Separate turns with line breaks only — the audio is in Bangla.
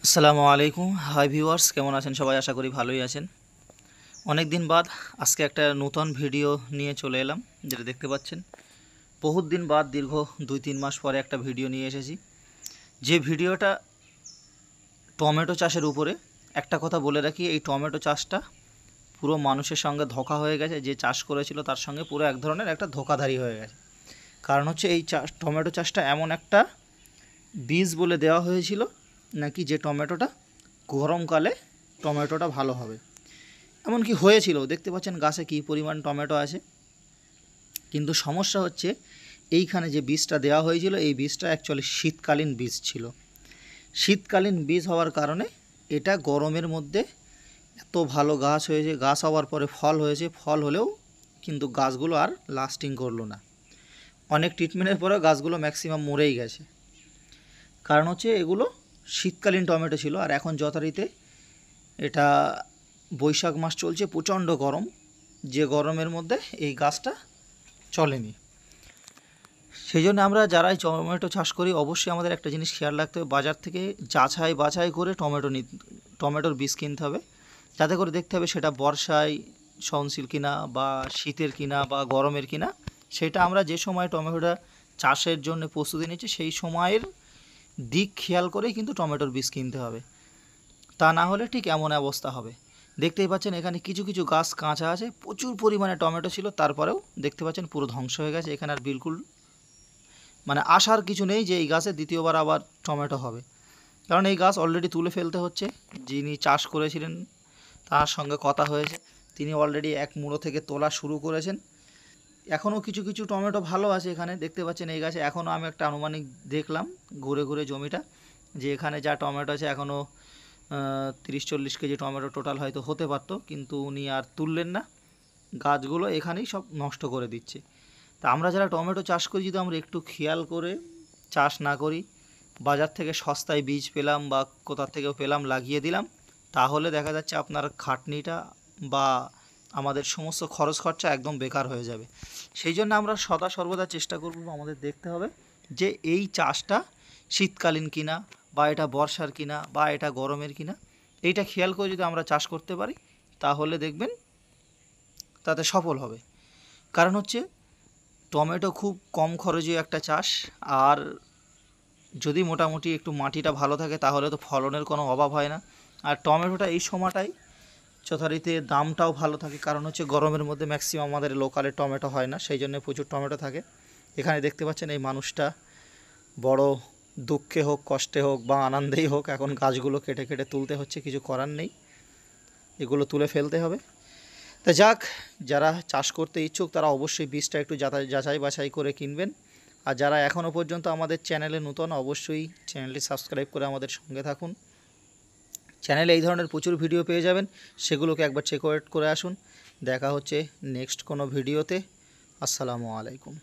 আসসালামু আলাইকুম। হাই ভিউয়ার্স, কেমন আছেন সবাই? আশা করি ভালোই আছেন। অনেক দিন বাদ আজকে একটা নতুন ভিডিও নিয়ে চলে এলাম। যেটা দেখতে পাচ্ছেন, বহুত দিন বাদ দীর্ঘ 2-3 মাস পরে একটা ভিডিও নিয়ে এসেছি। যে ভিডিওটা টমেটো চাষের উপরে। একটা কথা বলে রাখি, এই টমেটো চাষটা পুরো মানুষের সঙ্গে ধোঁকা হয়ে গেছে। যে চাষ করেছিল তার সঙ্গে পুরো এক ধরনের একটা ধোঁকাধারি হয়ে গেছে। কারণ হচ্ছে এই টমেটো চাষটা এমন একটা বীজ বলে দেওয়া হয়েছিল নাকি যে টমেটোটা গরমকালে টমেটোটা ভালো হবে। এমনকি হয়েছিল, দেখতে পাচ্ছেন গাছে কী পরিমাণ টমেটো আছে। কিন্তু সমস্যা হচ্ছে, এইখানে যে বীজটা দেওয়া হয়েছিল এই বীজটা অ্যাকচুয়ালি শীতকালীন বীজ ছিল। শীতকালীন বীজ হওয়ার কারণে এটা গরমের মধ্যে এত ভালো গাছ হয়েছে। গাছ হওয়ার পরে ফল হয়েছে, ফল হলেও কিন্তু গাছগুলো আর লাস্টিং করলো না। অনেক ট্রিটমেন্টের পরেও গাছগুলো ম্যাক্সিমাম মরেই গেছে। কারণ হচ্ছে এগুলো শীতকালীন টমেটো ছিল। আর এখন যথারীতি এটা বৈশাখ মাস চলছে, প্রচণ্ড গরম। যে গরমের মধ্যে এই গাছটা চলেনি। সেই জন্য আমরা যারাই টমেটো চাষ করি অবশ্যই আমাদের একটা জিনিস খেয়াল রাখতে হবে, বাজার থেকে যাচাই বাছাই করে টমেটোর বীজ কিনতে হবে। যাতে করে দেখতে হবে সেটা বর্ষায় সহনশীল কিনা বা শীতের কিনা বা গরমের কিনা। সেটা আমরা যে সময় টমেটোটা চাষের জন্য প্রস্তুতি নিচ্ছি সেই সময়ের দিক খেয়াল করেই কিন্তু টমেটোর বীজ কিনতে হবে। তা না হলে ঠিক এমন অবস্থা হবে। দেখতেই পাচ্ছেন এখানে কিছু কিছু গাছ কাঁচা আছে, প্রচুর পরিমাণে টমেটো ছিল, তারপরেও দেখতে পাচ্ছেন পুরো ধ্বংস হয়ে গেছে। এখানে আর বিলকুল আসার কিছু নেই যে এই গাছে দ্বিতীয়বার আবার টমেটো হবে। কারণ এই গাছ অলরেডি তুলে ফেলতে হচ্ছে। যিনি চাষ করেছিলেন তার সঙ্গে কথা হয়েছে, তিনি অলরেডি এক মুড়ো থেকে তোলা শুরু করেছেন। এখনও কিছু কিছু টমেটো ভালো আছে এখানে, দেখতে পাচ্ছেন এই গাছে এখনও আমি একটা আনুমানিক দেখলাম ঘুরে ঘুরে জমিটা, যে এখানে যা টমেটো আছে এখনও 30-40 কেজি টমেটো টোটাল হয়তো হতে পারতো, কিন্তু উনি আর তুললেন না। গাছগুলো এখানেই সব নষ্ট করে দিচ্ছে। তা আমরা যারা টমেটো চাষ করি, যদি আমরা একটু খেয়াল করে চাষ না করি, বাজার থেকে সস্তায় বীজ পেলাম বা কোথা থেকেও পেলাম লাগিয়ে দিলাম, তাহলে দেখা যাচ্ছে আপনার খাটনিটা বা আমাদের সমস্ত খরচ খরচা একদম বেকার হয়ে যাবে। সেই জন্য আমরা সদা সর্বদা চেষ্টা করব, আমাদের দেখতে হবে যে এই চাষটা শীতকালীন কিনা বা এটা বর্ষার কিনা বা এটা গরমের কিনা। এইটা খেয়াল করে যদি আমরা চাষ করতে পারি তাহলে দেখবেন তাতে সফল হবে। কারণ হচ্ছে টমেটো খুব কম খরচে একটা চাষ। আর যদি মোটামুটি একটু মাটিটা ভালো থাকে তাহলে তো ফলনের কোনো অভাব হয় না। আর টমেটোটা এই সময়টাই যথারীতি দামটাও ভালো থাকে। কারণ হচ্ছে গরমের মধ্যে ম্যাক্সিমাম আমাদের লোকালে টমেটো হয় না, সেই জন্য প্রচুর টমেটো থাকে। এখানে দেখতে পাচ্ছেন এই মানুষটা বড় দুঃখে হোক, কষ্টে হোক বা আনন্দেই হোক, এখন গাছগুলো কেটে কেটে তুলতে হচ্ছে, কিছু করার নেই, এগুলো তুলে ফেলতে হবে। তা যাক, যারা চাষ করতে ইচ্ছুক তারা অবশ্যই বীজটা একটু যাচাই বাছাই করে কিনবেন। আর যারা এখনও পর্যন্ত আমাদের চ্যানেলে নতুন, অবশ্যই চ্যানেলটি সাবস্ক্রাইব করে আমাদের সঙ্গে থাকুন। চ্যানেলে এই ধরনের প্রচুর ভিডিও পেয়ে যাবেন, সেগুলোকে একবার চেক আউট করে আসুন। দেখা হচ্ছে নেক্সট কোনো ভিডিওতে। আসসালামু আলাইকুম।